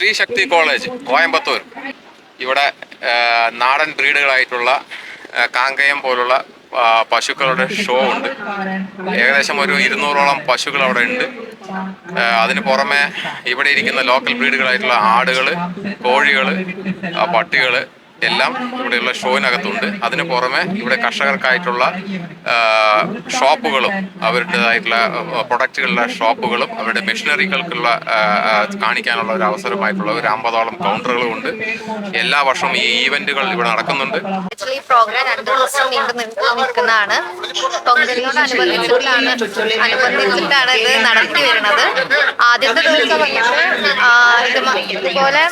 ശ്രീ ശക്തി college Coimbatore. ഇവിടെ നാടൻ ബ്രീഡുകളായിട്ടുള്ള കാങ്കയം പോലുള്ള പശുക്കളുടെ ഷോ ഉണ്ട്. ഏകദേശം ഒരു 200ഓളം പശുക്കൾ അവിടെ ഉണ്ട്. അതിന് പുറമെ ഇവിടെ ഇരിക്കുന്ന ലോക്കൽ ബ്രീഡുകളായിട്ടുള്ള ആടുകൾ, കോഴികൾ, പട്ടികൾ എല്ലാം ഇവിടെയുള്ള ഷോയിനകത്തുണ്ട്. അതിന് പുറമെ ഇവിടെ കർഷകർക്കായിട്ടുള്ള ഷോപ്പുകളും അവരുടേതായിട്ടുള്ള പ്രൊഡക്റ്റുകളുടെ ഷോപ്പുകളും അവരുടെ മെഷീനറികൾക്കുള്ള കാണിക്കാനുള്ള ഒരു അവസരമായിട്ടുള്ള ഒരു 50ഓളം കൗണ്ടറുകളും ഉണ്ട്. എല്ലാ വർഷവും ഈ ഈവന്റുകൾ ഇവിടെ നടക്കുന്നുണ്ട്. ഈ പ്രോഗ്രാം 2 ദിവസം നിൽക്കുന്നതാണ്. പൊങ്കലിനോടനുബന്ധിച്ചിട്ടാണ് ഇത് നടത്തി വരുന്നത്. ആദ്യത്തെ ദിവസം ഇതുപോലെ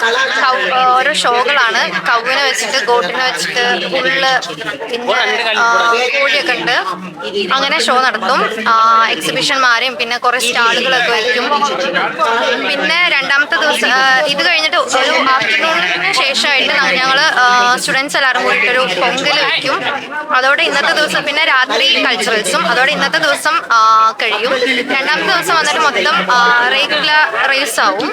ഓരോ ഷോകളാണ്. കൗവിനെ വെച്ചിട്ട്, ഗോട്ടിനെ വെച്ചിട്ട്, ഉള്ള്, പിന്നെ കോഴിയൊക്കെ ഉണ്ട്. അങ്ങനെ ഷോ നടത്തും. എക്സിബിഷന്മാരും പിന്നെ കുറെ സ്റ്റാളുകളൊക്കെ വയ്ക്കും. പിന്നെ രണ്ടാമത്തെ ദിവസം ഇത് കഴിഞ്ഞിട്ട് ഒരു ആഫ്റ്റർനൂണിന് ശേഷമായിട്ട് ഞങ്ങൾ സ്റ്റുഡൻസ് എല്ലാവരും കൂടിയിട്ടൊരു പൊങ്കൽ വയ്ക്കും. അതോടെ ഇന്നത്തെ ദിവസം, പിന്നെ രാത്രി കൾച്ചറൽസും, അതോടെ ഇന്നത്തെ ദിവസം കഴിയും. രണ്ടാമത്തെ ദിവസം വന്നിട്ട് മൊത്തം റെഗുലർ റേസ് ആവും.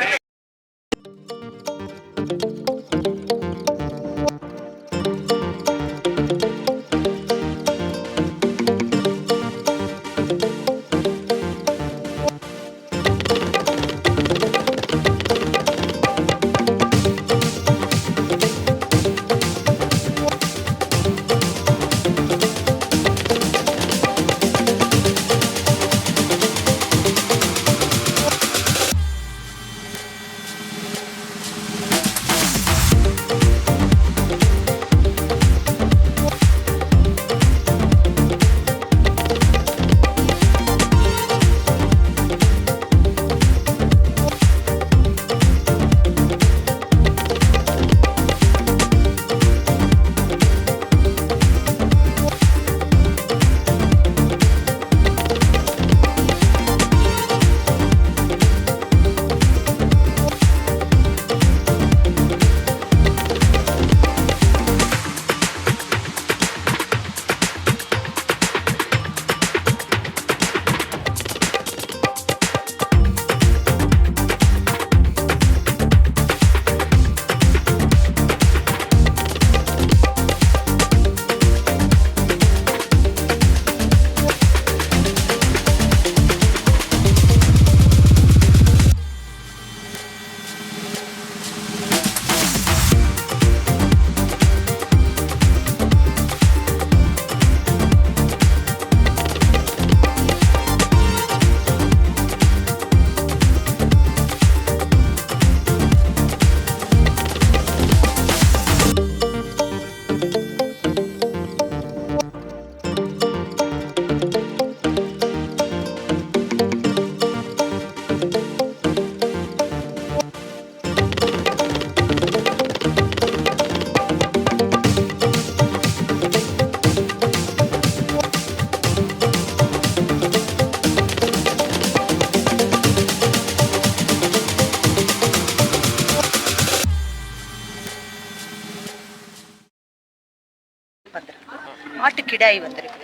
ஆட்டுக்கிடாய் வந்திருக்கு.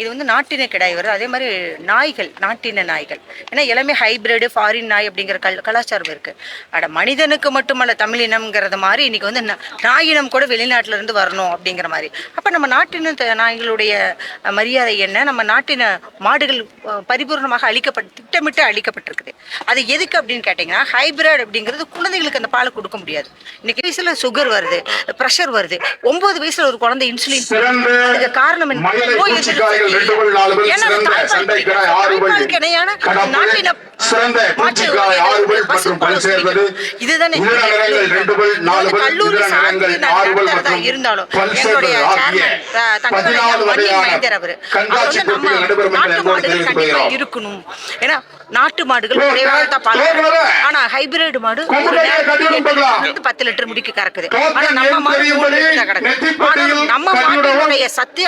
இது வந்து நாட்டின கிடாய் வருது. அதே மாதிரி நாய்கள், நாட்டின நாய்கள். ஏன்னா எல்லாமே ஹைபிரிடு, ஃபாரின் நாய் அப்படிங்கிற கலாச்சாரம் இருக்குது. அட மனிதனுக்கு மட்டுமல்ல தமிழினம்ங்கிறது மாதிரி இன்றைக்கி வந்து நாயினம் கூட வெளிநாட்டிலேருந்து வரணும் அப்படிங்கிற மாதிரி. அப்போ நம்ம நாட்டின நாய்களுடைய மரியாதை என்ன? நம்ம நாட்டின மாடுகள் பரிபூர்ணமாக திட்டமிட்டு அழிக்கப்பட்டிருக்குது. அது எதுக்கு அப்படின்னு கேட்டிங்கன்னா, ஹைபிரிட் அப்படிங்கிறது குழந்தைகளுக்கு அந்த பாலை கொடுக்க முடியாது. இன்றைக்கி வயசில் சுகர் வருது, ப்ரெஷர் வருது. 9 வயசில் ஒரு குழந்தை இன்சுலின். அதுக்கு காரணம் என்ன? இதுதானே கல்லூரி இருந்தாலும் எங்களுடைய அவரு நாட்டு மாடுகள் கண்டிப்பா இருக்கணும். ஏன்னா நாட்டு மாடுகள் குறைவாகத்தான் பால், ஆனா ஹைபிரிட் மாடு 10 லிட்டர் முடிக்கு கறக்குது. ஆனா நம்ம மாடு 3 லிட்டர் கிடக்குது. ஆனா நம்ம மாட்டினுடைய சத்து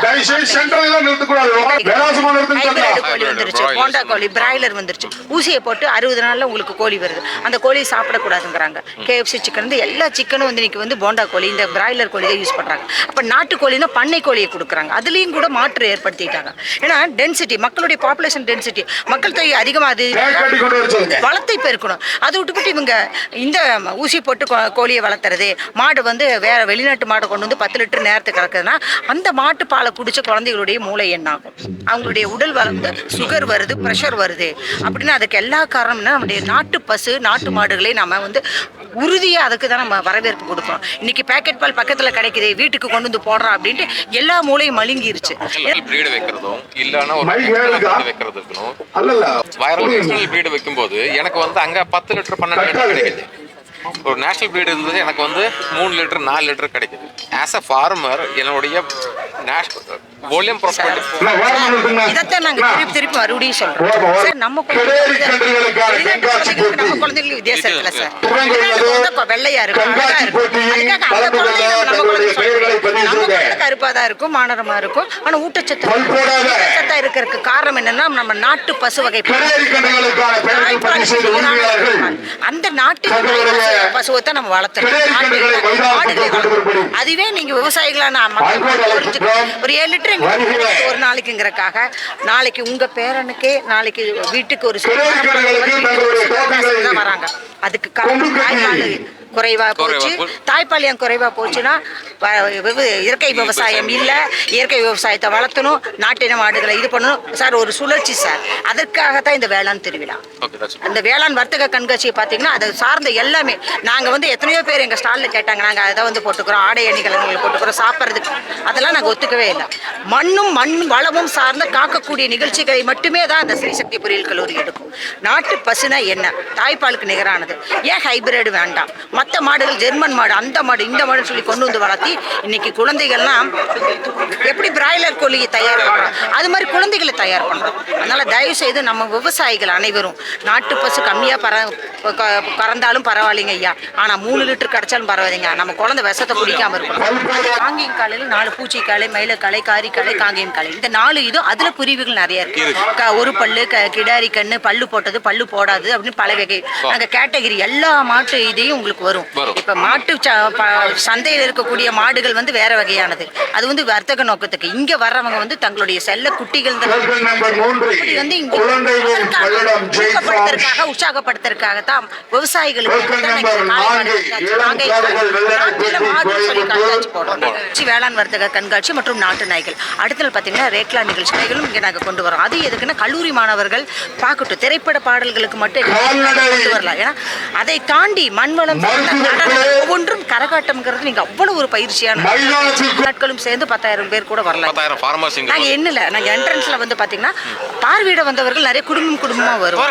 ஹைபிரிட் கோழி வந்துருச்சு, போண்டா கோழி, பிராய்லர் வந்துருச்சு. ஊசியை போட்டு 60 நாள்ல உங்களுக்கு கோழி வருது. அந்த கோழியை சாப்பிடக்கூடாதுங்கிறாங்க. KFC சிக்கன் வந்து எல்லா சிக்கனும் வந்து இன்னைக்கு வந்து போண்டா கோழி, இந்த பிராய்லர் கோழி தான் யூஸ் பண்றாங்க. அப்ப நாட்டு கோழினா பண்ணை கோழியை கொடுக்குறாங்க. அதுலயும் கூட மாற்று ஏற்படுத்திட்டாங்க. ஏன்னா டென்சிட்டி, மக்களுடைய பாப்புலேஷன் டென்சிட்டி, மக்கள் தொகை அதிகமாக, அது வளத்தை பெருக்கணும். அதை விட்டுவிட்டு இவங்க இந்த ஊசி போட்டு கோழியை வளர்த்துறது, மாடு வந்து வேற வெளிநாட்டு மாடை கொண்டு வந்து 10 லிட்டர் நேரத்துக்கு கறக்குதுன்னா அந்த மாட்டு பாலை குடிச்ச குழந்தைகளுடைய மூளை என்ன ஆகும்? அவங்களுடைய உடல் வளர்ந்து சுகர் வருது, ப்ரெஷர் வருது. அப்படின்னா அதுக்கு எல்லா காரணம்னா நம்முடைய நாட்டு பசு, நாட்டு மாடுகளை நம்ம வந்து உறுதியாக அதுக்கு தான் நம்ம வரவேற்பு கொடுக்கணும். இன்னைக்கு பேக்கெட் பால் பக்கத்தில் கிடைக்குது, வீட்டுக்கு கொண்டு வந்து போடுறோம் அப்படின்ட்டு எல்லா மூளையும் மழுங்கிருச்சு. பிரீடு வைக்கிறதும் இல்லைன்னா ஒரு வைக்கிறது இருக்கணும். வைரல் பிரீடு வைக்கும்போது எனக்கு வந்து அங்கே 10 லிட்டர் 12 லிட்டர் கிடைக்குது. ஒரு நேஷனல் பிரீடு இருந்தது எனக்கு வந்து 3 லிட்டர் 4 லிட்டர் கிடைக்குது. ஆஸ் அ ஃபார்மர் என்னுடைய வால்யூம் ப்ராப்பர்ட்டி இதைத்தான் நாங்கள் திருப்பி மறுபடியும் சொல்றோம் சார். நம்ம குழந்தைங்களுக்கு வித்தியாசம் இருக்குல்ல சார். வெள்ளையா இருக்கும், அழகா இருக்கும். அதுக்காக அந்த குழந்தைங்க நம்ம குழந்தை கருப்பா தான் இருக்கும், மானரமா இருக்கும். ஆனா ஊட்டச்சத்தா இருக்கிறதுக்கு காரணம் என்னன்னா நம்ம நாட்டு பசு வகை அந்த நாட்டு பசுவை தான் நம்ம வளர்த்துறோம். அதுவே நீங்க விவசாயிகளான ஒரு 7 லிட்டர் ஒரு நாளைக்குங்கிறக்காக நாளைக்கு உங்க பேரனுக்கே நாளைக்கு வீட்டுக்கு ஒரு வராங்க. அதுக்கு குறைவா போச்சு. தாய்ப்பாலியம் குறைவா போச்சுன்னா இயற்கை விவசாயம் இல்லை. இயற்கை விவசாயத்தை வளர்த்தணும், நாட்டின மாடுகளை இது பண்ணணும் சார். ஒரு சுழற்சி சார். அதற்காகத்தான் இந்த வேளாண் திருவிழா. அந்த வேளாண் வர்த்தக கண்காட்சியை பார்த்தீங்கன்னா அதை சார்ந்த எல்லாமே நாங்கள் வந்து எத்தனையோ பேர் எங்கள் ஸ்டாலில் கேட்டாங்க. நாங்கள் அதை வந்து போட்டுக்கிறோம், ஆடை அணிகளை போட்டுக்கிறோம், சாப்பிட்றதுக்கு அதெல்லாம் நாங்கள் ஒத்துக்கவே இல்லை. மண் வளமும் சார்ந்த காக்கக்கூடிய நிகழ்ச்சிகளை மட்டுமே தான் அந்த ஸ்ரீசக்தி பொறியியல் கல்லூரி எடுக்கும். நாட்டு பசுனா என்ன? தாய்ப்பாலுக்கு நிகரானது. ஏன் ஹைபிரிட் வேண்டாம்? மற்ற மாடுகள், ஜெர்மன் மாடு, அந்த மாடு, இந்த மாடுன்னு சொல்லி கொண்டு வந்து வளர்த்தி இன்னைக்கு குழந்தைகள்லாம் எப்படி பிராய்லர் கோழியை தயார் பண்ணுறோம், அது மாதிரி குழந்தைகளை தயார் பண்ணுறோம். அதனால தயவு செய்து நம்ம விவசாயிகள் அனைவரும் நாட்டு பசு கம்மியாக பறந்தாலும் பரவாயில்லைங்க ஐயா, ஆனால் 3 லிட்டர் கிடைச்சாலும் பரவாயில்லைங்க. நம்ம குழந்தை விஷத்தை குடிக்காம இருக்கணும். காங்கேயம் காலையில் 4 பூச்சிக்காலை, மயிலக்காலை, காரிக்காலை, காங்கேயம் காலை, இந்த 4 இதுவும் அதுல பிரிவுகள் நிறைய இருக்கு. ஒரு பல்லு, கிடாரி கண்ணு, பல்லு போட்டது, பல்லு போடாது அப்படின்னு பல வகை நாங்கள் கேட்டகரி எல்லா மாட்டு இதையும் உங்களுக்கு வரும். இப்ப மாட்டு சந்தையில் இருக்கக்கூடிய மாடுகள் வந்து வேற வகையானது. அது வந்து வர்த்தக நோக்கத்துக்கு. இங்க வர்றவங்க வந்து தங்களுடைய செல்ல குட்டிகள் வந்து இங்க ஊக்கப்படுத்துறதுக்காக, உற்சாகப்படுத்துறதுக்காக தான் விவசாயிகளுக்கு வேளாண் வர்த்தக கண்காட்சி மற்றும் நாட்டு நாய்கள். அடுத்த பாத்தீங்கன்னா ரேக்லா நிகழ்ச்சிகளும் இங்க நாங்க கொண்டு வரோம். அது எதுக்குன்னா கல்லூரி மாணவர்கள் பார்க்கட்டும். திரைப்பட பாடல்களுக்கு மட்டும் கொண்டு வரலாம். ஏன்னா அதை தாண்டி மண்வளம் ஒவ்வொன்றும் கரகாட்டம்ங்கிறது நீங்க அவ்வளவு ஒரு பயிற்சியான நாட்களும் சேர்ந்து 10,000 பேர் கூட வரலாம். நாங்க என்னல நாங்க என்ட்ரன்ஸ்ல வந்து பாத்தீங்கன்னா பார்வையிட வந்தவர்கள் நிறைய குடும்பமா வரும்.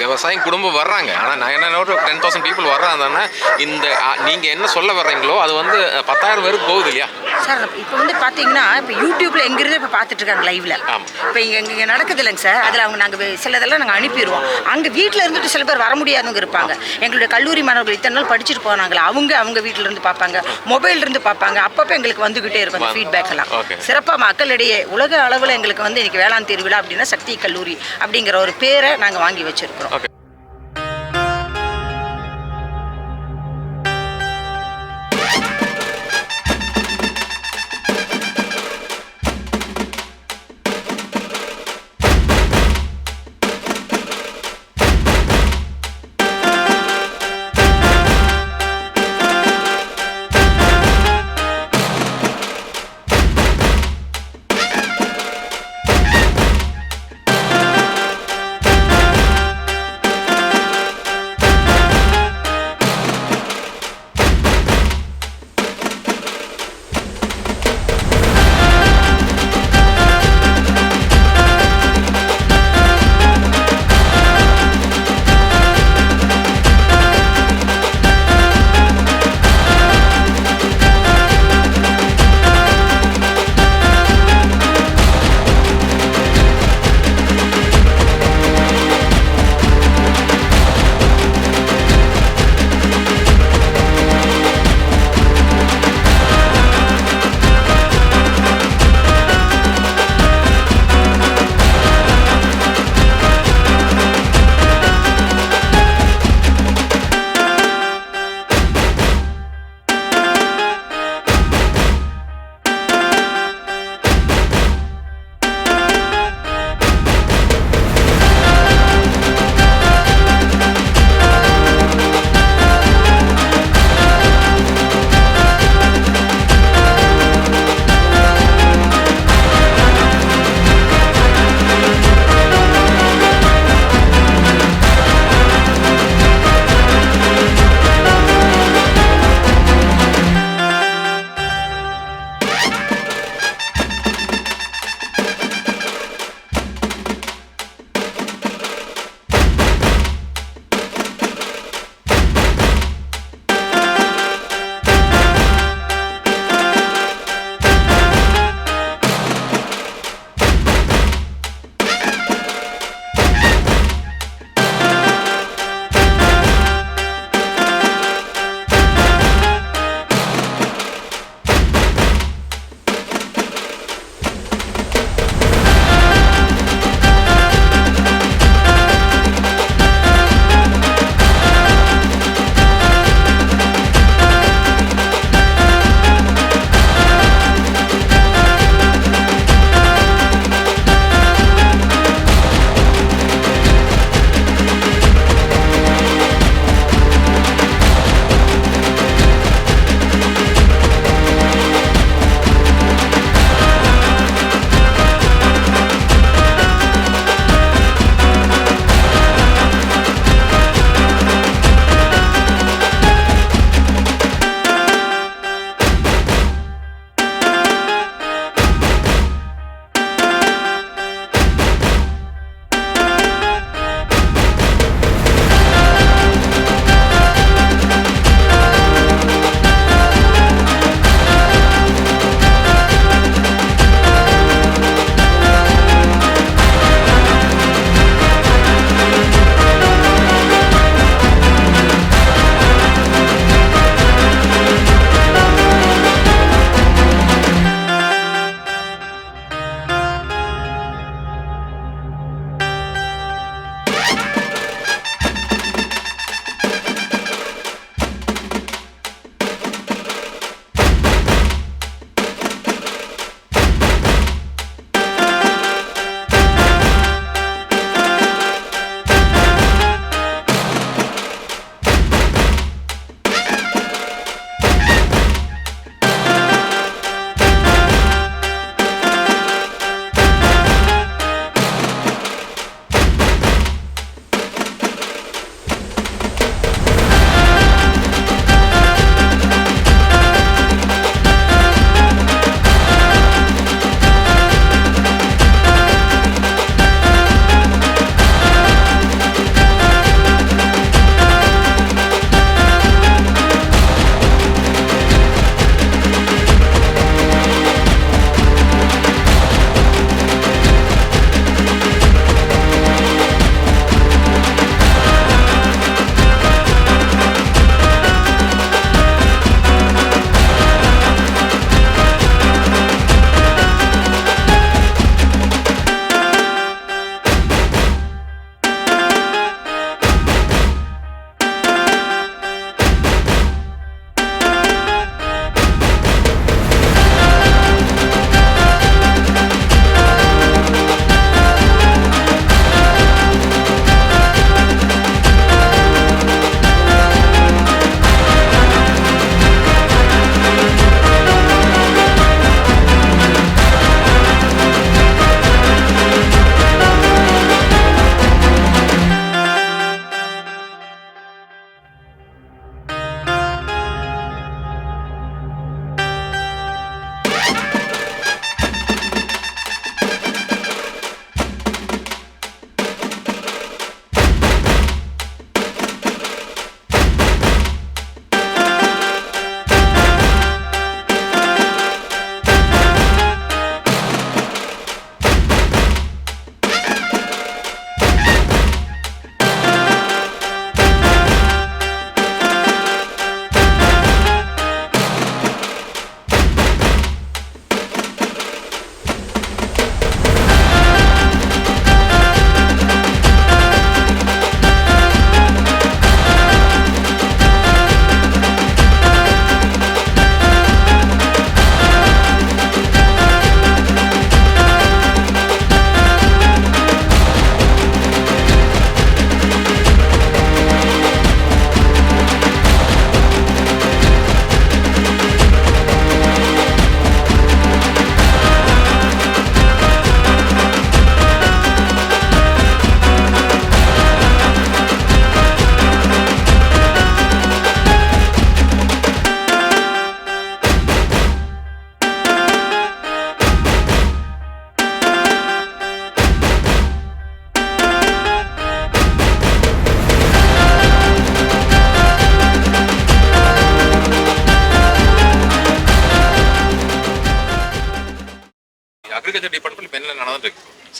விவசாயம் குடும்பம் வர்றாங்க. ஆனா நான் என்ன ஒரு 10,000 பீப்புள் வர்றாங்கன்னா இந்த நீங்க என்ன சொல்ல வர்றீங்களோ அது வந்து 10,000 பேருக்கு போகுது இல்லையா சார்? இப்போ வந்து பாத்தீங்கன்னா இப்போ யூடியூப்ல எங்கிருந்து இப்போ பார்த்துட்டு இருக்காங்க லைவ்ல. இப்போ இங்க நடக்குது இல்லைங்க சார், அதில் அவங்க நாங்கள் சிலதெல்லாம் நாங்கள் அனுப்பிடுவோம். அங்கே வீட்டில் இருந்துட்டு சில பேர் வர முடியாதவங்க இருப்பாங்க. எங்களுடைய கல்லூரி மாணவர்கள் இத்தனை நாள் படிச்சுட்டு போனாங்களா, அவங்க வீட்டில இருந்து பார்ப்பாங்க, மொபைல் இருந்து பார்ப்பாங்க. அப்பப்போ எங்களுக்கு வந்துகிட்டே இருக்கும் அந்த ஃபீட்பேக் எல்லாம். சிறப்பாக மக்களிடையே உலக அளவில் எங்களுக்கு வந்து இன்னைக்கு வேளாண் திருவிழா அப்படின்னா சக்தி கல்லூரி அப்படிங்கிற ஒரு பேரை நாங்கள் வாங்கி வச்சிருக்கிறோம்.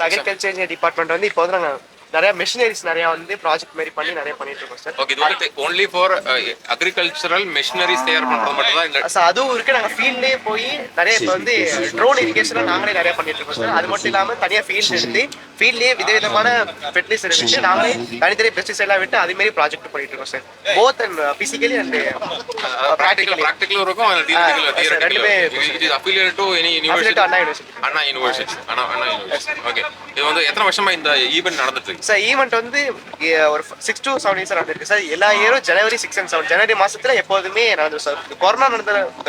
அக்ரிகல்ச்சர் டிபார்ட்மெண்ட் வந்து இப்போ வந்து நாங்கள் நிறைய மிஷினரிஸ் நிறைய வந்து ப்ராஜெக்ட் மாதிரி பண்ணி நிறைய பண்ணிட்டு இருக்கோம் சார். ஓகே, இது வந்து only for agricultural machineries தயார் பண்றது மட்டும் தான் இந்த சார் அதுவும் இருக்கு. நாங்கள் ஃபீல்ட்லேயே போய் நிறைய இப்போ வந்து ட்ரோன் இரிகேஷன் நாங்களே நிறைய பண்ணிட்டு இருக்கோம் சார். அது மட்டும் இல்லாமல் தனியாக ஃபீல்ட் எடுத்து ஃபீல்ட்லேயே விதவிதமான ஃபெர்டிலைசர் எடுத்து நாங்களே தனித்தனி பெஸ்டிசைட்லாம் விட்டு அதுமாரி ப்ராஜெக்ட் பண்ணிட்டு இருக்கோம் sir. Both and physically and practical இருக்கும் theoretical ரெண்டுமே it is affiliated to any university. Anna university. Okay, இது வந்து எத்தனை வருஷமா இந்த ஈவென்ட் நடந்துட்டு இருக்கு சார்? ஈவெண்ட் வந்து ஒரு 6 to 7 இயர்ஸ் நடந்திருக்கு சார். எல்லா இயரும் ஜனவரி 6 and 7 ஜனவரி மாசத்துல எப்போதுமே நடந்தது சார். இந்த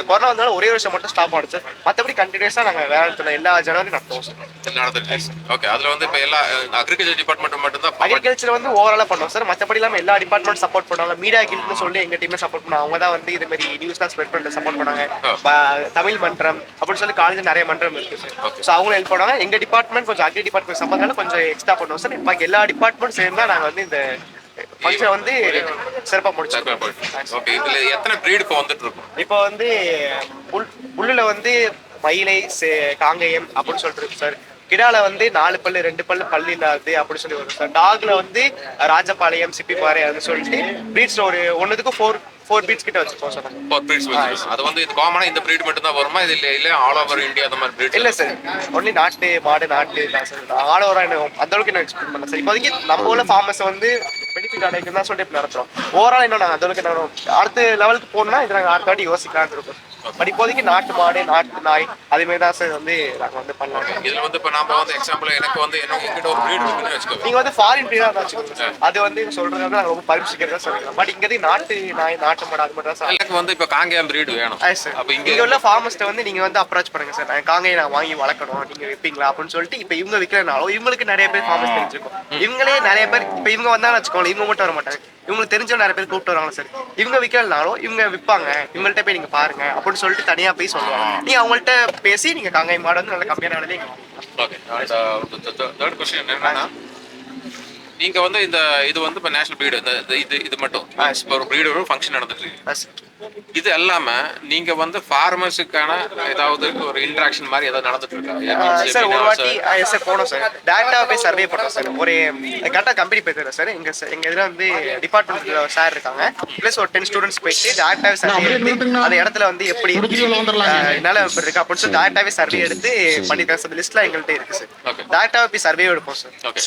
கொரோனா வந்தாலும் ஒரே வருஷம் மட்டும் ஸ்டாப் ஆனது சார். மற்றபடி கண்டினியூஸா நாங்கள் வேலை எல்லா ஜனவரி நடத்துவோம் சார். நடந்துட்டு ஓகே. அதுல வந்து இப்போ எல்லா அக்ரிகல்ச்சர் டிபார்ட்மெண்ட் மட்டும் தான் அக்ரிகல்ச்சர் வந்து ஓவராலா பண்ணுவோம் சார். மற்றபடி இல்லாமல் எல்லா டிபார்ட்மெண்ட் சப்போர்ட் பண்ணுவாங்க. மீடியா கில்ட்னு சொல்லி எங்க டீமே சப்போர்ட் பண்ணுவாங்க. அவங்க தான் வந்து இது மாதிரி நியூஸ்லாம் ஸ்ப்ரெட் பண்ணிட்டு சப்போர்ட் பண்ணாங்க. தமிழ் மன்றம் அப்படின்னு சொல்லி காலேஜ் நிறைய மன்றம் இருக்கு சார். ஸோ அவங்களும் ஹெல்ப் பண்ணுவாங்க. எங்க டிபார்ட்மெண்ட் கொஞ்சம் அக்ரி டிபார்ட்மெண்ட் சம்பந்தம் கொஞ்சம் எக்ஸ்ட்ரா பண்ணுவோம் சார். பாக்கி எல்லா டிபார்ட்மெண்ட் சேர்ந்தா நாங்கள் வந்து இந்த ஃபங்க்ஷன் வந்து சிறப்பாக முடிச்சிருக்கோம். ஓகே, இதுல எத்தனை ப்ரீட் இப்போ வந்துட்டு இருக்கும்? இப்போ வந்து புல்லுல வந்து மயிலை காங்கேயம் அப்படின்னு சொல்லிட்டு இருக்கு சார். கிடால வந்து 4 பல்லு 2 பல்லு இல்லாது அப்படி சொல்லி வரும் சார். டாக்ல வந்து ராஜபாளையம் சிப்பிப்பாறை அப்படின்னு சொல்லிட்டு ப்ரீட்ஸ்ல ஒரு ஒன்றுத்துக்கு 4 breeds கிட்ட வச்சுப்போம் சார். 4 breeds வச்சிருக்கோம். அது வந்து இது காமனா இந்த breed மட்டும் தான் வருமா? இது இல்ல ஆல் ஓவர் இந்தியா அந்த மாதிரி breeds? இல்ல சார், ஒன்லி நாட்டு மாடு நாட்டு தான் சார். ஆல் ஓவரா அந்த அளவுக்கு என்ன எக்ஸ்பெக்ட் பண்ணல சார். இப்போதைக்கு நம்ம உள்ள ஃபார்மர்ஸ் வந்து பெனிஃபிட் அடைக்கு தான் சொல்லிட்டு நடத்துறோம். ஓவரால் இன்னும் நாங்கள் அந்த அளவுக்கு என்ன அடுத்த லெவலுக்கு போகணும்னா இது நாங்கள் அடுத்த வாட்டி யோசிக்கலாம்னு இருக்கோம். பட் இப்போதைக்கு நாட்டு மாடு நாட்டு நாய் அதே மாதிரி தான் சார் வந்து நாங்கள் வந்து பண்ணலாம். இதுல வந்து இப்போ நாம வந்து எக்ஸாம்பிள் எனக்கு வந்து எங்கிட்ட ஒரு breed இருக்குன்னு வச்சுக்கோங்க. நீங்க வந்து ஃபாரின் பிரீடா வச்சுக்கோங்க சார். அது வந்து சொல்றது வந்து நாங்கள் ரொம்ப பரிசுக்கிறதா சொல்லுங்க. பட் இங்கே நாட்டு நாய் நாட்டு மாடு அது மட்டும் தான் சார். எனக்கு வந்து இப்போ காங்கேயம் breed வேணும். அப்போ இங்கே உள்ள ஃபார்மர்ஸ்ட்டை வந்து நீங்க வந்து அப்ரோச் பண்ணுங்க சார். நான் காங்கேயம் நான் வாங்கி வளர்க்கணும், நீங்க வைப்பீங்களா அப்படின்னு சொல்லிட்டு இப்போ இவங்க விற்கிறனாலும் இவங்களுக்கு நிறைய பேர் ஃபார்மர்ஸ் தெரிஞ்சிருக்கும். இவங்களே நிறைய பேர் இப்போ இவங்க வந்தாலும் வச்சுக்கோங்க, இவங்க மட்டும் வர மாட்டாங்க. இவங்களுக்கு தெரிஞ்சவங்க நிறைய பேர் கூப்பிட்டு வருவாங்க சார். இவங்க விற்கிறனாலும் இவங்க விற்பாங்க, இவங்கள்ட்ட போய் நீங்க பாருங்க அப்படின்னு சொல்லிட்டு தனியா போய் சொல்லுவாங்க. நீங்க அவங்கள்ட்ட பேசி நீங்க காங்கேயம் மாடு வந்து நல்ல கம்மியான விலையில. ஓகே, தேர்ட் क्वेश्चन என்னன்னா, நீங்க வந்து இந்த இது வந்து இப்போ நேஷனல் பிரீடு இது மட்டும் ஒரு பிரீடு ஒரு ஃபங்க்ஷன் நடந்துட்டு இருக்கு. இது எல்லாம நீங்க வந்து ஃபார்மர்ஸுக்கான ஏதாவது ஒரு இன்டராக்ஷன் மாதிரி ஏதாவது நடந்துட்டு இருக்கா சார்? ஒரு வாட்டி சார் போனோம் சார். டேரக்டா போய் சர்வே பண்ணோம் சார். ஒரு கரெக்டாக கம்பெனி போயிருக்கோம் சார். எங்க இதில் வந்து டிபார்ட்மெண்ட்ல சார் இருக்காங்க. ப்ளஸ் ஒரு 10 ஸ்டூடெண்ட்ஸ் போயிட்டு டேரக்டாவே சர்வே எடுத்து அந்த இடத்துல வந்து எப்படி என்னால இருக்கு அப்படின்னு சொல்லி டேரக்டாவே சர்வே எடுத்து பண்ணிருக்காங்க சார். லிஸ்ட்ல எங்கள்கிட்ட இருக்கு சார். டேரக்டாவே போய் சர்வே எடுப்போம் சார். ஓகே,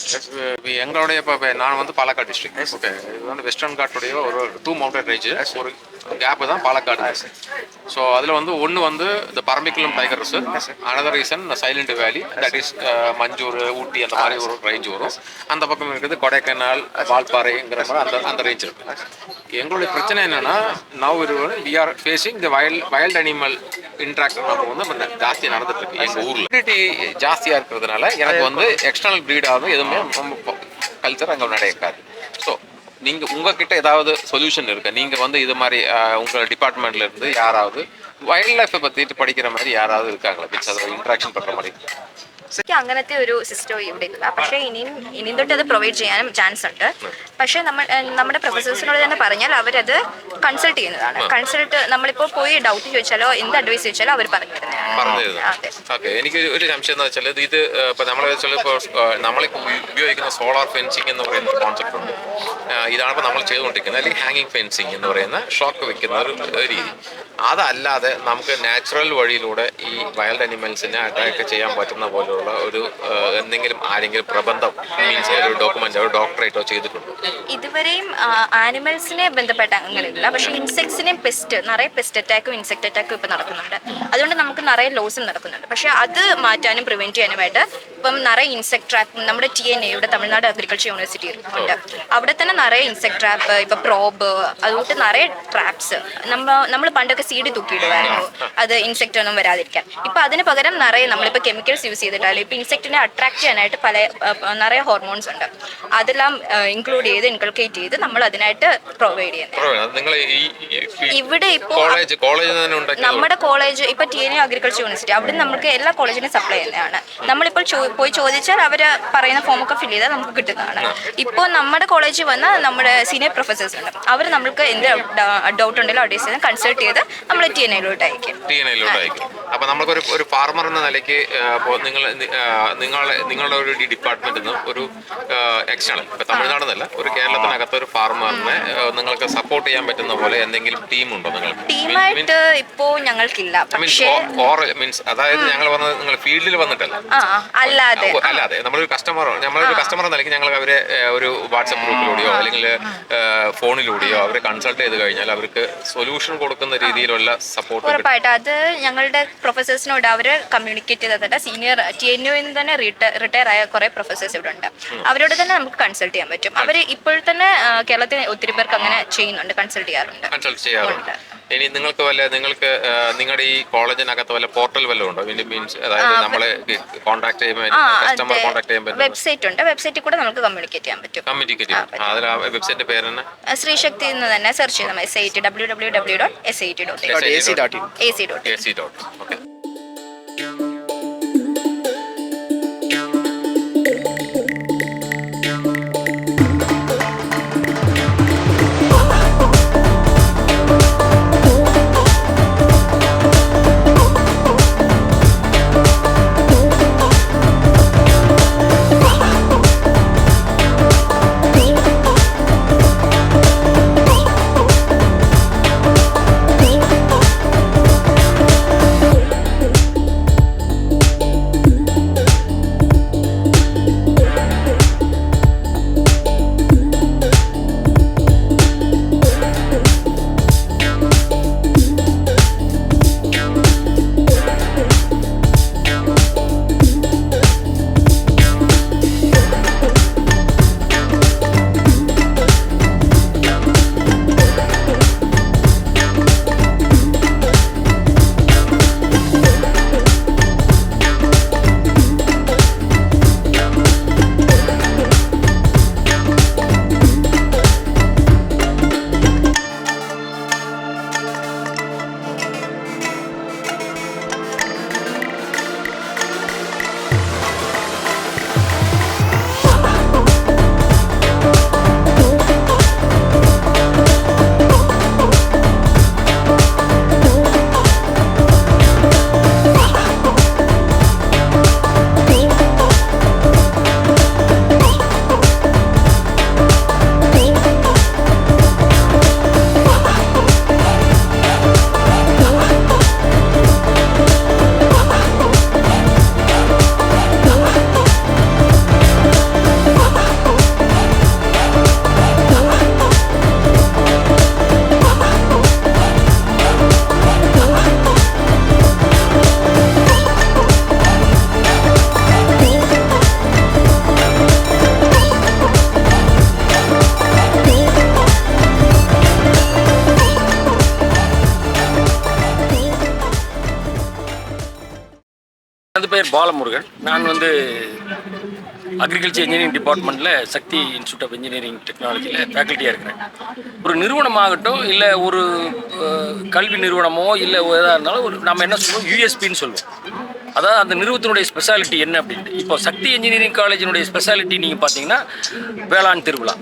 எங்களுடைய இப்போ நான் வந்து பாலக்காடு டிஸ்ட்ரிக்ட். ஓகே, இது வந்து வெஸ்டர்ன் காட்டுடைய ஒரு 2 மவுண்டன் ரேஞ்ச் ஒரு கேப் தான் பாலக்காடு. ஸோ அதில் வந்து ஒன்று வந்து இந்த Parambikulam tiger reserve, another reason silent valley, that is Manjoor ஊட்டி அந்த மாதிரி ஒரு ரேஞ்ச் வரும். அந்த பக்கம் இருக்குது கொடைக்கானல் வால்பாறைங்கிற மாதிரி அந்த ரேஞ்ச் இருக்கு. எங்களுடைய பிரச்சனை என்னன்னா, now we are facing the wild animal interaction வந்து ஜாஸ்தியாக நடந்துட்டு இருக்கு எங்கள் ஊரில். ஜாஸ்தியாக இருக்கிறதுனால எனக்கு வந்து எக்ஸ்டர்னல் ப்ரீடாகவும் எதுவுமே கல்ச்சர் அங்கே நடக்காது. ஸோ நீங்க உங்ககிட்ட ஏதாவது சொல்யூஷன் இருக்கு? நீங்க வந்து இது மாதிரி உங்க டிபார்ட்மெண்ட்ல இருந்து யாராவது വൈൽഡ് ലൈഫെ പറ്റിയിട്ട് പഠിക്കുന്ന മാതിരി യാരാவது இருக்காங்களா? മീൻസ് അത് ഇന്ററാക്ഷൻ പറ്റുന്ന മാതിരി അങ്ങനത്തെ ഒരു സിസ്റ്റം ഇവിടെ ഇല്ല. പക്ഷേ ഇനിയും തൊട്ട് അത് പ്രൊവൈഡ് ചെയ്യാനും ചാൻസ് ഉണ്ട്. പക്ഷേ നമ്മുടെ പ്രൊഫസേഴ്സിനോട് തന്നെ പറഞ്ഞാൽ അവരത് കൺസൾട്ട് ചെയ്യുന്നതാണ്. കൺസൾട്ട് നമ്മളിപ്പോൾ പോയി ഡൗട്ട് ചോദിച്ചാലോ എന്ത് അഡ്വൈസ് ചോദിച്ചാലോ അവർ പറഞ്ഞു തരുന്നതാണ്. ഓക്കെ, എനിക്ക് ഒരു സംശയം എന്ന് വെച്ചാൽ ഇത് ഇപ്പൊ നമ്മളെ വെച്ചാൽ ഇപ്പോൾ നമ്മൾ ഉപയോഗിക്കുന്ന സോളാർ ഫെൻസിങ് എന്ന് പറയുന്ന കോൺസെപ്റ്റ് ഉണ്ട്. ഇതാണ് ഇപ്പോൾ നമ്മൾ ചെയ്തുകൊണ്ടിരിക്കുന്നത്. അല്ലെങ്കിൽ ഹാങ്ങിങ് ഫെൻസിങ് എന്ന് പറയുന്ന ഷോക്ക് വെക്കുന്ന ഒരു രീതി. അതല്ലാതെ നമുക്ക് നാച്ചുറൽ വഴിയിലൂടെ ഈ വൈൽഡ് അനിമൽസിനെ അറ്റാക്ക് ചെയ്യാൻ പറ്റുന്ന പോലുള്ള ഒരു എന്തെങ്കിലും ആരെങ്കിലും പ്രബന്ധം മീൻസ് ഒരു ഡോക്യുമെന്റ് ഒരു ഡോക്ടറേറ്റോ ചെയ്തിട്ടുണ്ടോ? ഇതുവരെയും ആനിമൽസിനെ ബന്ധപ്പെട്ട അങ്ങനെയില്ല. പക്ഷേ ഇൻസെക്ട്സിനെയും നിറയെ പെസ്റ്റ് അറ്റാക്കും ഇൻസെക്ട് അറ്റാക്കും ഇപ്പം നടക്കുന്നുണ്ട്. അതുകൊണ്ട് നമുക്ക് നിറയെ ലോസും നടക്കുന്നുണ്ട്. പക്ഷേ അത് മാറ്റാനും പ്രിവെന്റ് ചെയ്യാനുമായിട്ട് ഇപ്പം നിറയെ ഇൻസെക്ട് ട്രാപ്പ് നമ്മുടെ TNA ഇവിടെ തമിഴ്നാട് അഗ്രികൾച്ചർ യൂണിവേഴ്സിറ്റി ഉണ്ട്. അവിടെ തന്നെ നിറയെ ഇൻസെക്ട് ട്രാപ്പ്, ഇപ്പം പ്രോബ്, അതുകൊണ്ട് നിറയെ ട്രാപ്സ് നമ്മൾ പണ്ടൊക്കെ സീഡ് തൂക്കിയിടുമായിരുന്നു അത് ഇൻസെക്റ്റ് ഒന്നും വരാതിരിക്കാൻ. ഇപ്പം അതിന് പകരം നിറയെ നമ്മളിപ്പോൾ കെമിക്കൽസ് യൂസ് ചെയ്തിട്ടാലും ഇപ്പം ഇൻസെക്റ്റിനെ അട്രാക്ട് ചെയ്യാനായിട്ട് നിറയെ ഹോർമോൺസ് ഉണ്ട്. അതെല്ലാം ഇൻക്ലൂഡ് ചെയ്ത് ഇൻകൾക്കേറ്റ് ചെയ്ത് നമ്മൾ അതിനായിട്ട് പ്രൊവൈഡ് ചെയ്യുന്നത്. ഇവിടെ ഇപ്പോൾ നമ്മുടെ കോളേജ് ഇപ്പം TNA അഗ്രികൾച്ചർ യൂണിവേഴ്സിറ്റി അവിടെ നമുക്ക് എല്ലാ കോളേജിനും സപ്ലൈ ചെയ്യുന്നതാണ്. നമ്മളിപ്പോൾ പോയി ചോദിച്ചാൽ അവർ പറയുന്ന ഫോമൊക്കെ ഫില്ല് ചെയ്താൽ നമുക്ക് കിട്ടുന്നതാണ്. ഇപ്പോൾ നമ്മുടെ കോളേജിൽ വന്ന നമ്മുടെ സീനിയർ പ്രൊഫസേഴ്സ് ഉണ്ട്. അവർ നമ്മൾക്ക് എന്ത് ഡൗട്ട് ഉണ്ടെങ്കിലും അഡ്വൈസ് ചെയ്ത് കൺസൾട്ട് ചെയ്ത് നമ്മൾ TNA-യിലോട്ട് അയക്കും. TNA-യിലോട്ട് അയക്കും. അപ്പോൾ നമുക്കൊരു ഫാർമർ എന്ന നിലയ്ക്ക് ഇപ്പോൾ നിങ്ങളുടെ ഒരു ഡിപ്പാർട്ട്മെന്റിൽ നിന്ന് ഒരു എക്സ്റ്റേണൽ, ഇപ്പോൾ തമിഴ്നാട് എന്നല്ല, ഒരു കേരളത്തിനകത്ത് ഒരു ഫാർമറിനെ നിങ്ങൾക്ക് സപ്പോർട്ട് ചെയ്യാൻ പറ്റുന്ന പോലെ എന്തെങ്കിലും ടീമുണ്ടോ നിങ്ങൾക്ക്? ടീമായിട്ട് ഇപ്പോൾ ഞങ്ങൾക്കില്ല. പക്ഷേ മീൻസ് അതായത് ഞങ്ങൾ വന്നത് നിങ്ങൾ ഫീൽഡിൽ വന്നിട്ടല്ല, അല്ലാതെ നമ്മളൊരു കസ്റ്റമർ എന്ന നിലയ്ക്ക് ഞങ്ങൾ അവരെ ഒരു വാട്സപ്പ് ഗ്രൂപ്പിലൂടെയോ അല്ലെങ്കിൽ ഫോണിലൂടെയോ അവരെ കൺസൾട്ട് ചെയ്ത് കഴിഞ്ഞാൽ അവർക്ക് സൊല്യൂഷൻ കൊടുക്കുന്ന രീതിയിലുള്ള സപ്പോർട്ട്. ഉറപ്പായിട്ടും അത് ഞങ്ങളുടെ പ്രൊഫസേഴ്സിനോട് അവർ കമ്മ്യൂണിക്കേറ്റ് ചെയ്തിട്ട് സീനിയർ TNU-യിൽ നിന്ന് തന്നെ റിട്ടയർ ആയ കുറേ പ്രൊഫസേഴ്സ് ഇവിടെ ഉണ്ട്. അവരോട് തന്നെ നമുക്ക് കൺസൾട്ട് ചെയ്യാൻ പറ്റും. അവർ ഇപ്പോൾ തന്നെ കേരളത്തിൽ ഒത്തിരി പേർക്ക് അങ്ങനെ ചെയ്യുന്നുണ്ട്, കൺസൾട്ട് ചെയ്യാറുണ്ട്. ഇനി നിങ്ങൾക്ക് നിങ്ങളുടെ ഈ കോളേജിനകത്ത് വല്ല പോർട്ടൽ വല്ലതും ഉണ്ടോ? മീൻസ് അതായത് നമ്മളെ കോൺടാക്ട് ചെയ്യുമ്പോൾ കസ്റ്റമർ കോൺടാക്ട് ചെയ്യാൻ വെബ്സൈറ്റ് ഉണ്ട്. വെബ്സൈറ്റിൽ കൂടെ നമുക്ക് കമ്മ്യൂണിക്കേറ്റ് ചെയ്യാൻ പറ്റും. അതിൽ ആ വെബ്സൈറ്റ് പേര് തന്നെ ശ്രീശക്തി എന്ന് തന്നെ സെർച്ച് ചെയ്താൽ മതി. Site www.sat.ac.in. ഓക്കെ. பேர் பாலமுருகன். நான் அக்ரிகல்ச்சர் இன்ஜினியரிங் டிபார்ட்மெண்ட்டில் சக்தி இன்ஸ்டியூட் ஆஃப் இன்ஜினியரிங் டெக்னாலஜியில் ஃபேக்கல்ட்டியாக இருக்கிறேன். ஒரு நிறுவனமாகட்டும் இல்லை ஒரு கல்வி நிறுவனமோ இல்லை எதாக இருந்தாலும் நம்ம என்ன சொல்லுவோம், யூஎஸ்பின்னு சொல்லுவோம். அதாவது அந்த நிறுவனத்தினுடைய ஸ்பெஷாலிட்டி என்ன அப்படின்ட்டு. இப்போ சக்தி இன்ஜினியரிங் காலேஜினுடைய ஸ்பெஷாலிட்டி நீங்கள் பார்த்தீங்கன்னா வேளாண் திருவிழா.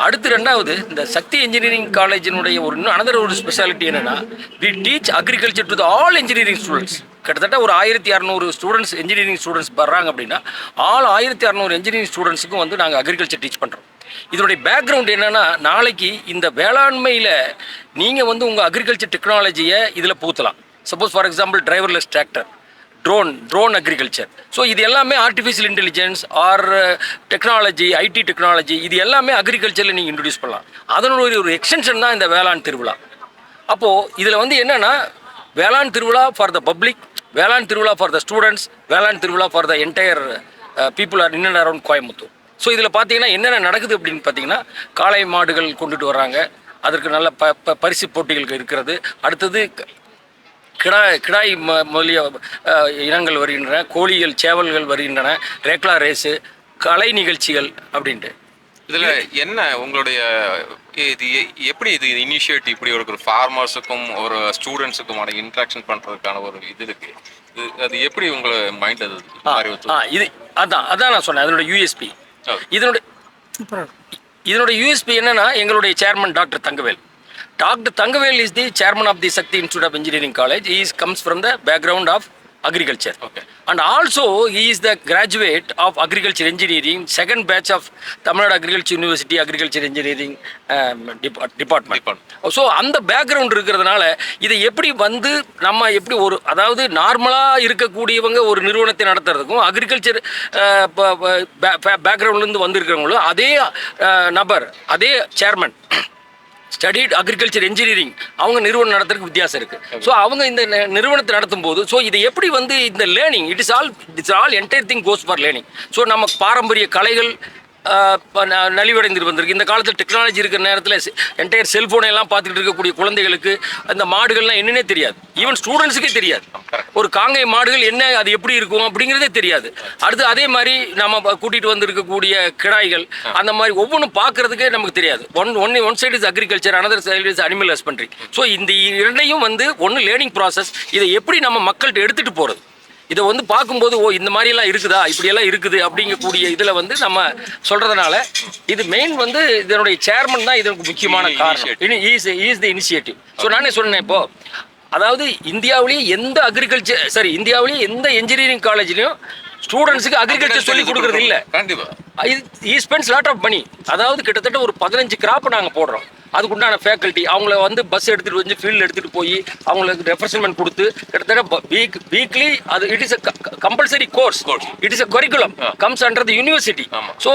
அடுத்து ரெண்டாவது இந்த சக்தி இன்ஜினியரிங் காலேஜினுடைய ஒரு ஸ்பெஷாலிட்டி என்னென்னா, we teach agriculture to the all engineering students. கிட்டத்தட்ட ஒரு 1600 ஸ்டூடெண்ட்ஸ் இன்ஜினியரிங் ஸ்டூடெண்ட்ஸ் வர்றாங்க அப்படின்னா, 1600 இன்ஜினியரிங் ஸ்டூடெண்ட்ஸுக்கும் நாங்கள் அக்ரிகல்ச்சர் டீச் பண்ணுறோம். இதனுடைய பேக்ரவுண்ட் என்னென்னா, நாளைக்கு இந்த வேளாண்மையில் நீங்கள் உங்கள் அக்ரிகல்ச்சர் டெக்னாலஜியை இதில் பூத்தலாம். Suppose for example driverless tractor, drone agriculture. So இது எல்லாமே artificial intelligence or technology, IT technology, இது எல்லாமே அக்ரிகல்ச்சரில் நீங்கள் இன்ட்ரடியூஸ் பண்ணலாம். அதனுடைய ஒரு எக்ஸ்டென்ஷன் தான் இந்த வேளாண் திருவிழா. அப்போது இதில் என்னென்னா, வேளாண் திருவிழா ஃபார் த பப்ளிக், வேளாண் திருவிழா ஃபார் த ஸ்டூடெண்ட்ஸ், வேளாண் திருவிழா for the entire people are in and around Coimbatore. So இதில் பார்த்தீங்கன்னா என்னென்ன நடக்குது அப்படின்னு பார்த்தீங்கன்னா, காளை மாடுகள் கொண்டுட்டு வர்றாங்க, அதற்கு நல்ல பரிசு போட்டிகள் இருக்கிறது. அடுத்தது கிடாய் முதலிய இனங்கள் வருகின்றன, கோழிகள், சேவல்கள் வருகின்றன, ரேக்லா ரேஸு, கலை நிகழ்ச்சிகள் அப்படின்ட்டு. இதில் என்ன உங்களுடைய இது எப்படி இது இனிஷியேட்டிவ் இப்படி ஒரு ஃபார்மர்ஸுக்கும் ஒரு ஸ்டூடெண்ட்ஸுக்குமான இன்ட்ராக்ஷன் பண்ணுறதுக்கான ஒரு இது இருக்குது, அது எப்படி உங்களை மைண்ட் அது இது அதான் நான் சொன்னேன். அதனோட யூஎஸ்பி இதனுடைய யூஎஸ்பி என்னென்னா, எங்களுடைய chairman doctor Thangavel Dr. Thangavel is the chairman of the Shakti Institute of Engineering College. He comes from the background of agriculture. Okay. And also he is the graduate of agriculture engineering, second batch of Tamil Nadu Agriculture University Agriculture Engineering department. So அந்த background இருக்கிறதுனால இதை எப்படி வந்து நம்ம எப்படி ஒரு அதாவது நார்மலாக இருக்கக்கூடியவங்க ஒரு நிறுவனத்தை நடத்துறதுக்கும் அக்ரிகல்ச்சர் பேக்ரவுண்ட்லேருந்து வந்திருக்கிறவங்களும் அதே நபர் அதே சேர்மன் ஸ்டடிட் அக்ரிகல்ச்சர் இன்ஜினியரிங் அவங்க நிறுவனம் நடத்துறதுக்கு வித்தியாசம் இருக்குது. ஸோ அவங்க இந்த நிறுவனத்தை நடத்தும் போது ஸோ இதை எப்படி வந்து இந்த learning it's all entire thing goes for learning. So நம்ம பாரம்பரிய கலைகள் நலிவடைந்துட்டு வந்திருக்கு. இந்த காலத்தில் டெக்னாலஜி இருக்கிற நேரத்தில் என்டையர் செல்ஃபோனை எல்லாம் பார்த்துட்டு இருக்கக்கூடிய குழந்தைகளுக்கு அந்த மாடுகள்லாம் என்னன்னே தெரியாது. ஈவன் ஸ்டூடெண்ட்ஸுக்கே தெரியாது ஒரு காங்கை மாடுகள் என்ன அது எப்படி இருக்கும் அப்படிங்கிறதே தெரியாது. அடுத்து அதே மாதிரி நம்ம கூட்டிகிட்டு வந்திருக்கக்கூடிய கிடாய்கள் அந்த மாதிரி ஒவ்வொன்றும் பார்க்கறதுக்கே நமக்கு தெரியாது. One side is agriculture, another side is animal husbandry. So இந்த இரண்டையும் வந்து ஒன்று லேர்னிங் ப்ராசஸ். இதை எப்படி நம்ம மக்கள்கிட்ட எடுத்துகிட்டு போகிறது, இதை வந்து பார்க்கும்போது ஓ இந்த மாதிரிலாம் இருக்குதா இப்படியெல்லாம் இருக்குது அப்படிங்கக்கூடிய இதில் வந்து நம்ம சொல்கிறதுனால இது மெயின் வந்து இதனுடைய சேர்மன் தான் இதற்கு முக்கியமான காரணம். Is the initiative. ஸோ நானே சொன்னேன் இப்போது அதாவது இந்தியாவிலேயே எந்த இன்ஜினியரிங் காலேஜ்லையும் ஸ்டூடெண்ட்ஸுக்கு அக்ரிகல்ச்சர் சொல்லி கொடுக்குறது இல்லை. கண்டிப்பாக ஈ ஸ்பெண்ட்ஸ் லாட் ஆஃப் மணி. அதாவது கிட்டத்தட்ட ஒரு 15 கிராப் நாங்கள் போடுறோம். அதுக்குண்டான ஃபேக்கல்ட்டி அவங்கள வந்து பஸ் எடுத்துகிட்டு வந்து ஃபீல்டு எடுத்துகிட்டு போய் அவங்களுக்கு ரெஃப்ரெஷ்மெண்ட் கொடுத்து கிட்டத்தட்ட வீக்லி அது it is a compulsory course, it is a curriculum comes under the university. So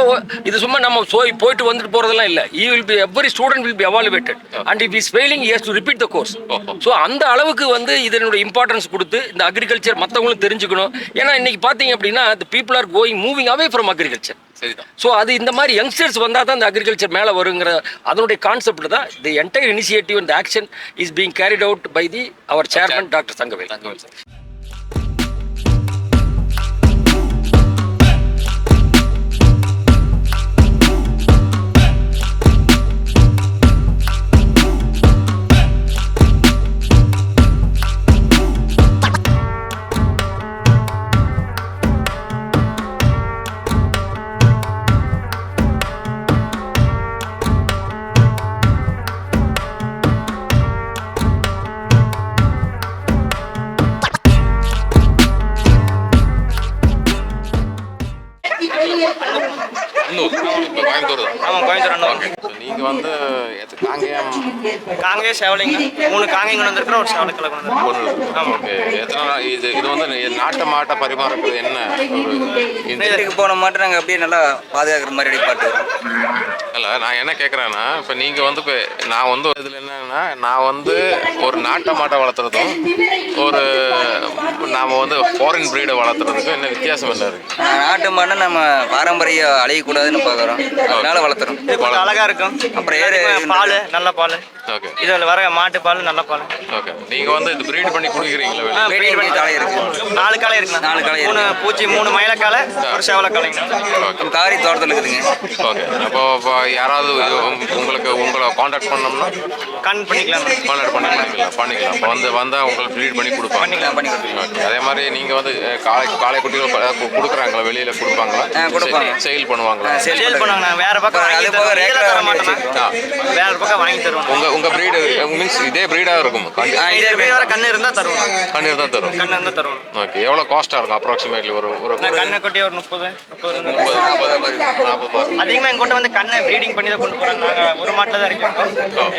இது சும்மா நம்ம போயிட்டு வந்துட்டு போகிறதெல்லாம் இல்லை. Every student will be evaluated and if is failing he has to repeat the course. So அந்த அளவுக்கு வந்து இதனுடைய இம்பார்ட்டன்ஸ் கொடுத்து இந்த அக்ரிகல்ச்சர் மற்றவங்களும் தெரிஞ்சுக்கணும். ஏன்னா இன்னைக்கு பார்த்தீங்க அப்படின்னா the people are going moving away from agriculture. So அது இந்த மாதிரி யங்ஸ்டர்ஸ் வந்தால் தான் இந்த அக்ரிகல்ச்சர் மேலே வருங்கிற அதனுடைய கான்செப்ட் தான் the entire initiative and action is being carried out by the our chairman doctor Thangavel sir. Coimbatore தான். ஆமாம், கோயம்புத்தூர் அண்ணா. நீங்கள் வந்து காங்கேயம் சேவலைங்க 3 காங்கேயம் கொண்டு வந்திருக்கிற ஒரு சேவலை கொண்டு ஆமாம். ஓகே. எத்தனை நாள் இது வந்து நாட்டு மாட்டை பரிமாறுறது என்ன இதுக்கு போன மாட்டை நாங்கள் அப்படியே நல்லா பாதுகாக்கிற மாதிரி அடிப்பாட்டு இல்லை. நான் என்ன கேட்குறேன்னா இப்போ நீங்கள் வந்து இப்போ நான் வந்து இதில் என்னன்னா நான் வந்து ஒரு நாட்டு மாட்டை வளர்த்துறதும் ஒரு நாம் வந்து ஃபாரின் ப்ரீடை வளர்த்துறதுக்கும் என்ன வித்தியாசம் என்ன இருக்குது? நாட்டு மாட்டை நம்ம பாரம்பரிய அழியக்கூடாதுன்னு பார்க்குறோம், அதனால வளர்த்துறோம். கொஞ்சம் அழகா இருக்கும். அப்புறம் பால் நல்ல பால். ஓகே. இதில் வர மாட்டு பால் நல்ல பால். ஓகே. நீங்கள் வந்து இது ப்ரீட் பண்ணி கொடுக்குறீங்களா? ப்ரீட் பண்ணி காலை இருக்கு, 4 காலை இருக்குண்ணா. 4 காலை 3 பூச்சி 3 மயிலக்காலை ஒரு சேவலை காலைங்க. ஓகே. காரி தோட்டத்தில் இருக்குதுங்க. ஓகே. இப்போ யாராவது உங்களை காண்டாக்ட் பண்ணோம்னா கண் பண்ணிக்கலாம். காண்டாக்ட் பண்ணிக்கலாம். இப்போ வந்தால் உங்களுக்கு ப்ரீட் பண்ணி கொடுப்பாங்க. பண்ணி கொடுப்பீங்க. ஓகே. அதே மாதிரி நீங்கள் வந்து காளை குட்டிகள் கொடுக்குறாங்களா? வெளியில் கொடுப்பாங்களா? கொடுப்பாங்க. சேல் பண்ணுவாங்களா? சேல் பண்ணுவாங்க. வேற பக்கம் வாங்கி தர மாட்டோம்னா வேற பக்கம் வாங்கி தருவோம். உங்கள் ப்ரீடு மீன்ஸ் இதே ப்ரீடாக இருக்கும்? இதே வேற கண்ணு இருந்தால் தருவோம். கண்ணு தான் தரும். கண்ணு இருந்தால் தருவோம். ஓகே. எவ்வளோ காஸ்ட்டாக இருக்கும் அப்ராக்சிமேட்லி? ஒரு கண்ணை கொட்டி ஒரு 30 அதிகமாக எங்கூட்ட வந்து கண்ணை ப்ரீடிங் பண்ணி தான் கொண்டு போகிறாங்க. நாங்கள் ஒரு மாட்டில் தான் இருக்கோம்.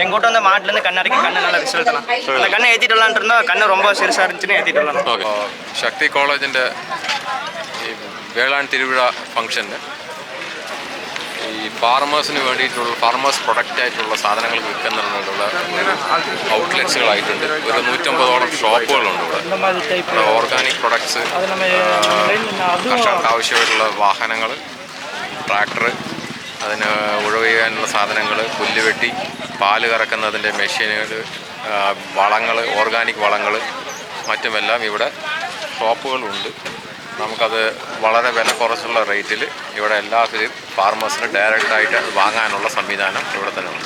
எங்கூட்ட வந்து மாட்டிலேருந்து கண்ணு அரைக்கும் கண்ணு நல்லா ரிசல்ட் தான். அந்த கண்ணை ஏற்றிட்டு வரலான்ட்டு இருந்தால் கண்ணு ரொம்ப சிறுசாக இருந்துச்சுன்னு ஏற்றிட்டு வரலாம். ഓക്കെ. ശക്തി കോളേജിൻ്റെ ഈ വേളാൻ തിരുവിഴ ഫംഗ്ഷന് ഈ ഫാർമേഴ്സിന് വേണ്ടിയിട്ടുള്ള ഫാർമേഴ്സ് പ്രൊഡക്റ്റ് ആയിട്ടുള്ള സാധനങ്ങൾ വിൽക്കുന്നതിനുള്ള ഔട്ട്ലെറ്റ്സുകളായിട്ടുണ്ട്. ഒരു 150ഓളം ഷോപ്പുകളുണ്ട് ഇവിടെ. ഓർഗാനിക് പ്രൊഡക്ട്സ്, കർഷകർക്ക് ആവശ്യമായിട്ടുള്ള വാഹനങ്ങൾ, ട്രാക്ടർ, അതിന് ഉഴവ് ചെയ്യാനുള്ള സാധനങ്ങൾ, പുല്ലുവെട്ടി, പാല് കറക്കുന്നതിൻ്റെ മെഷീനുകൾ, വളങ്ങൾ, ഓർഗാനിക് വളങ്ങൾ, മറ്റുമെല്ലാം ഇവിടെ ഷോപ്പുകളുണ്ട്. നമുക്കത് വളരെ വില കുറച്ചുള്ള റേറ്റിൽ ഇവിടെ എല്ലാ ഫാർമേഴ്സിനും ഡയറക്റ്റായിട്ട് വാങ്ങാനുള്ള സംവിധാനം ഇവിടെ തന്നെ ഉണ്ട്.